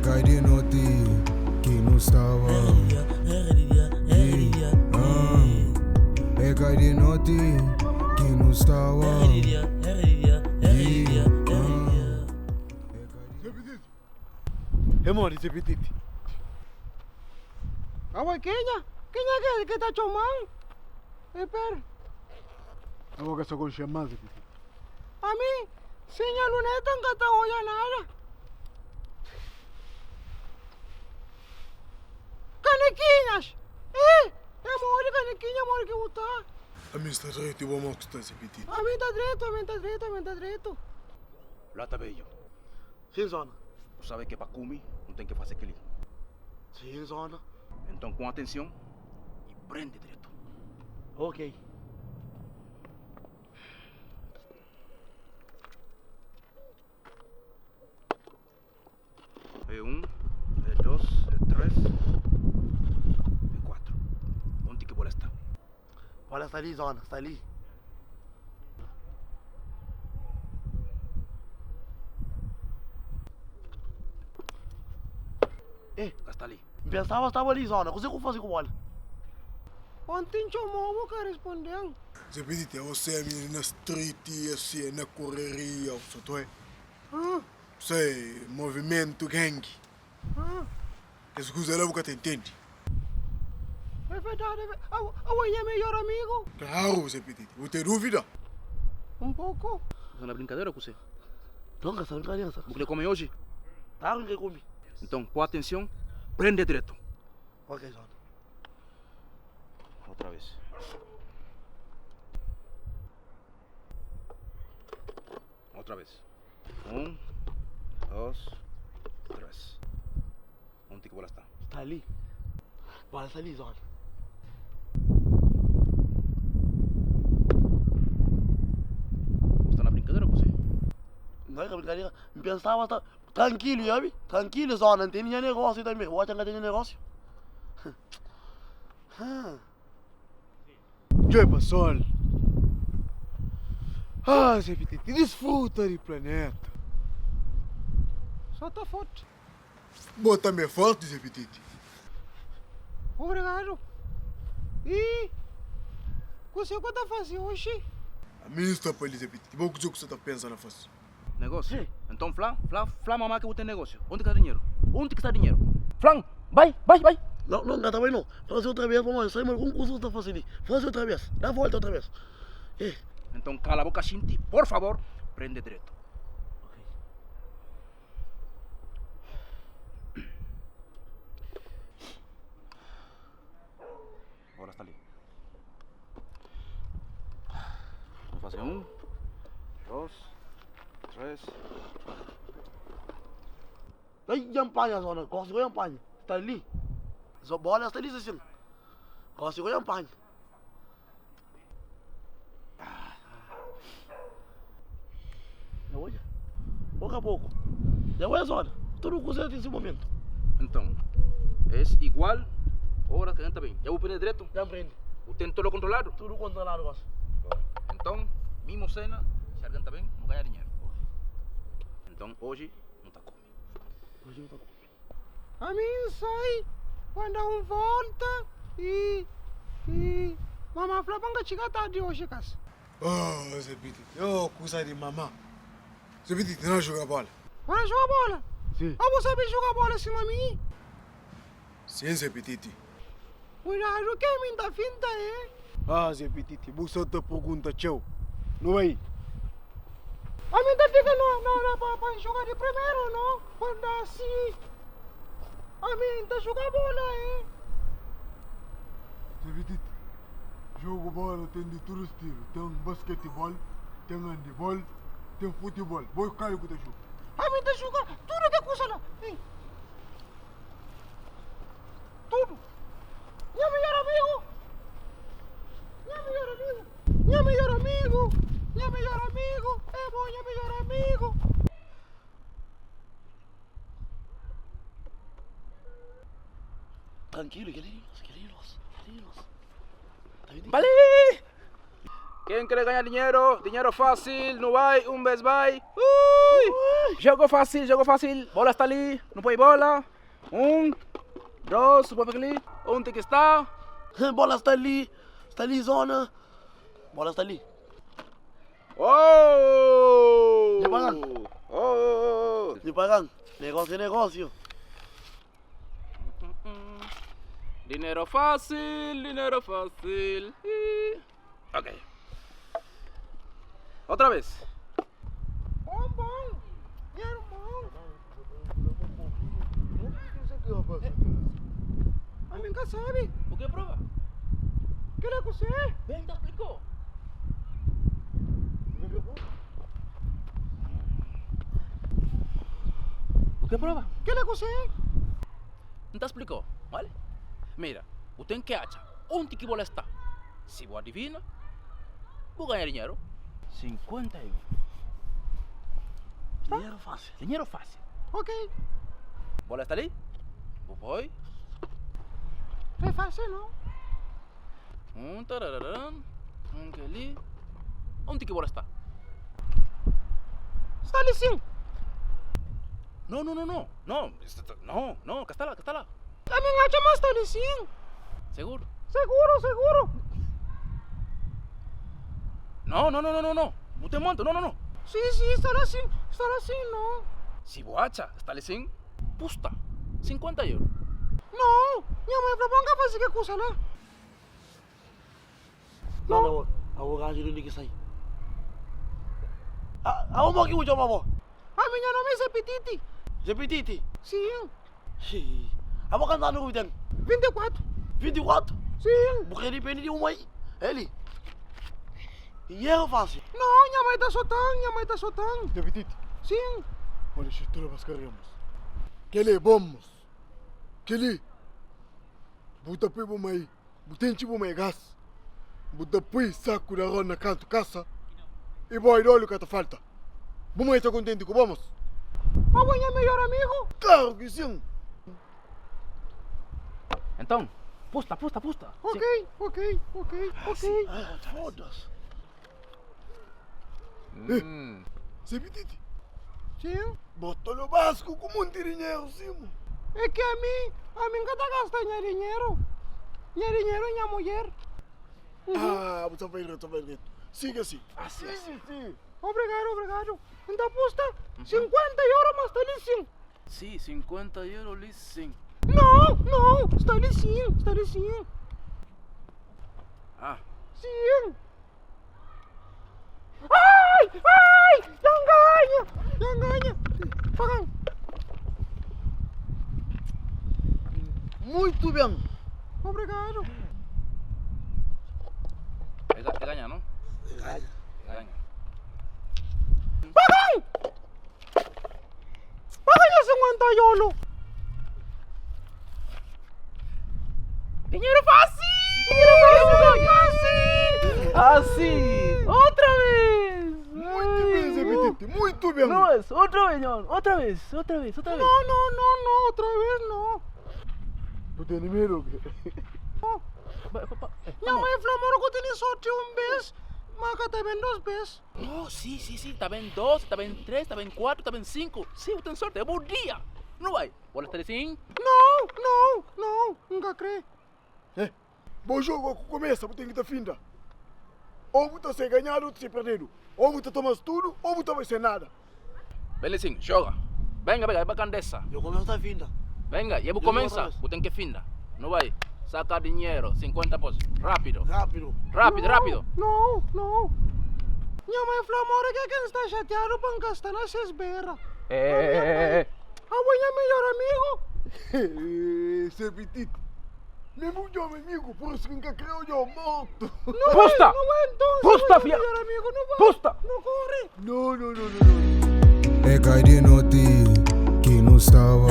cai de noite que não estava. Cai de noite que não estava. Hemori, Zepetiti. Awa Kenya é que tá chamando? Espera. Awa ka sa kon siya ma, Zepetiti. A mim, sem a luneta não tá olhando nada. Canequinhas! É mole canequinha, mole que botar. A mim está direito e o amor que está, Zepetiti. A mim tá direito, a mim tá direito, a mim tá direito. Lá tá bem, Sim, zona. tu sabe que para comer não tem que fazer aquilo. Sim, zona. Então com atenção e prende direito. Ok. É um, é dois, é três, é quatro. Onde que bola está? Olha, está ali, zona. Está ali. Cá está ali. Pensava que estava ali, zona. Consegue fazer com bola? Ontem chamou, vou cá respondendo. Zepetiti, você é na street, assim, na correria, só tu é. Sei, movimento gangue. Essa coisa lá você entende? É verdade, é verdade. Awa é melhor amigo? Claro, Zepetiti. Você tem dúvida? Pouco. Isso é uma brincadeira com você? Não, essa brincadeira. O que ele come hoje? Tá, o que come? Então com atenção, prende direito. Ok, zona. Outra vez. Outra vez. Um, dois, três. Onde que bola está? Está ali. Bola está ali, zona. Você está na brincadeira com você? Não é brincadeira. Pensava que tranquilo, sabe? Tranquilo, zona. Não tem nenhum negócio também. O outro não tem negócio. Que pessoal? Zepetiti, desfruta do planeta. Só tá forte. Bota me forte, Zepetiti. Obrigado. E você o que tá fazendo hoje? A minha está para ele, Zepetiti. Bom que você está pensando a fazer. Negócio? Sim. Então Flá mamá que você tem negócio. Onde que está dinheiro? Onde que está dinheiro? Flan, vai. Não, não, não, também não. Faz outra vez, vamos. Sai, mas como você está fazendo? Faz outra vez. Dá a volta outra vez. Então cala a boca, Shinti, por favor, prende direito. Agora está ali. Vou fazer um, dois, três. Aí, empanha, zona. Conseguiu empanha. Está ali. Essa bola está ali, assim. Conseguiu empanha. Olha. Pouco a pouco. Já é zona. Tudo consegue nesse momento. Então, é igual, agora que está bem. Já vou prender direito? Já aprende. O tem todo controlado? Tudo controlado, gosto. Então, mesmo cena, se alguém está bem, não ganha dinheiro. Então, hoje, não está comigo. Hoje não está com. A mim sai quando dá volta e mamãe falou para chegar tarde hoje, casa. Zepetiti, coisa de mamã. Zepetiti, não joga bola. Bora jogar bola. Sim. Você sabe jogar bola assim, mami? Sim, Zepetiti. Cuidado que a mim tá finta, Zepetiti, você te pergunta, tchau. Não é? A mim tá fica para jogar de primeiro, não? Quando assim. A mim tá jogar bola, Zepetiti, jogo bola tem de todo estilo. Tem basquetebol, tem handebol, tem futebol. Boa cara que tá jogando. A mim tá jogando tudo que é coisa lá. Tudo. Minha melhor amigo. Minha melhor amigo. Minha melhor amigo. Minha melhor amigo. É bom, minha melhor amigo. Tranquilo, queridos. ¡Vale! ¿Quién quiere ganar dinero? Dinero fácil, no hay, un vez bye. Jogo fácil. Bola está ali. Não põe bola. 1, 2, põe ali. Onde que está? Bola está ali zona. Bola está ali. Oh! Devagar. Oh! Devagar. Negócio. Dinheiro fácil. Ok. Outra vez. Bom. Dinheiro bom. A mim nunca sabe. O que prova? Que é você? Bem, te explicou. O que prova? Que é você? Não te explicou, vale? Mira, você tem que achar onde que bola está. Se você adivina, vou ganhar dinheiro. 50 euros. Dinheiro fácil. Ok. Bola está ali? Foi. Não é fácil, não. Tarararã. Que ali. Onde que bola está? Está ali sim. Não. Cá está lá. A minha acha mais está ali sim. Seguro? Seguro. Não. Você monta, não. Sim, está lá sim, não. Se você acha, está ali sim, custa 50 euros. Não, minha mãe falou que fazer que coisa lá. Não. A gajo não liga sair. Aonde que você chama? A minha nome é Zepititi. Repetite. Sim. A boca anda no 24. 24? Sim. Porque ele pende de aí. Ele. Dinheiro fácil. Não, minha mãe tá soltando. Repetite. Sim. Olha, se tu mas carregamos. Que ele vamos. Que ele. Buta pui bumai. Butenchi bumai gas. Buta pui saco da rona canto caça. E boy olho que te falta. Bumai está contente que vamos. A minha melhor amigo. Claro que sim. Então, pusta. Ok. Foda-se. Repetite. Sim. Botou no basco com muito dinheiro, sim. É que a mim que tá gastando dinheiro. Minha dinheiro é minha mulher. Ah, você vai reto. Siga assim. Sim. Obrigado. Então custa 50 euros, mas está ali sim. Sim, 50 euros ali sim. Não, está ali sim. Ah, Sim. Ai, não ganha. Pagan. Muito bem. Obrigado. é ganhar, não? Ganha. Pagan 50 euros. Dinheiro fácil! Assim! Outra vez! Muito bem, Repetite. Muito bem. Não, outra vez. Não, outra vez não. Tu tem número? Minha mãe falou que eu tenho sorte vez, mas que também 2 vezes. No, sim. Está bem 2, está bem 3, está bem 4, está bem 5. Sim, eu tenho sorte, é bom dia. Não vai? Bola está assim? Não, nunca creio. Bom jogo começa, você tem que ter finda. Ou você ser ganhado ou você ser perdido. Ou você toma tudo, ou você vai ser nada. Belezinho, joga. Venga, é bacana dessa. Eu começo a finda. Venga, e eu Eu começa, vou você tem que finda. Não vai? Saca dinheiro, 50 pesos. Rápido. Rápido. Não. Minha mãe falou que quem está chateado para gastar nas esberras. A minha melhor amigo. Repetite. Mesmo eu, meu amigo, por isso que nunca creio eu morto. Pusta! Não é então. Pusta, fia! Melhor amigo, não vai. Pusta! Não corre. Não. É cair de noite que não estava.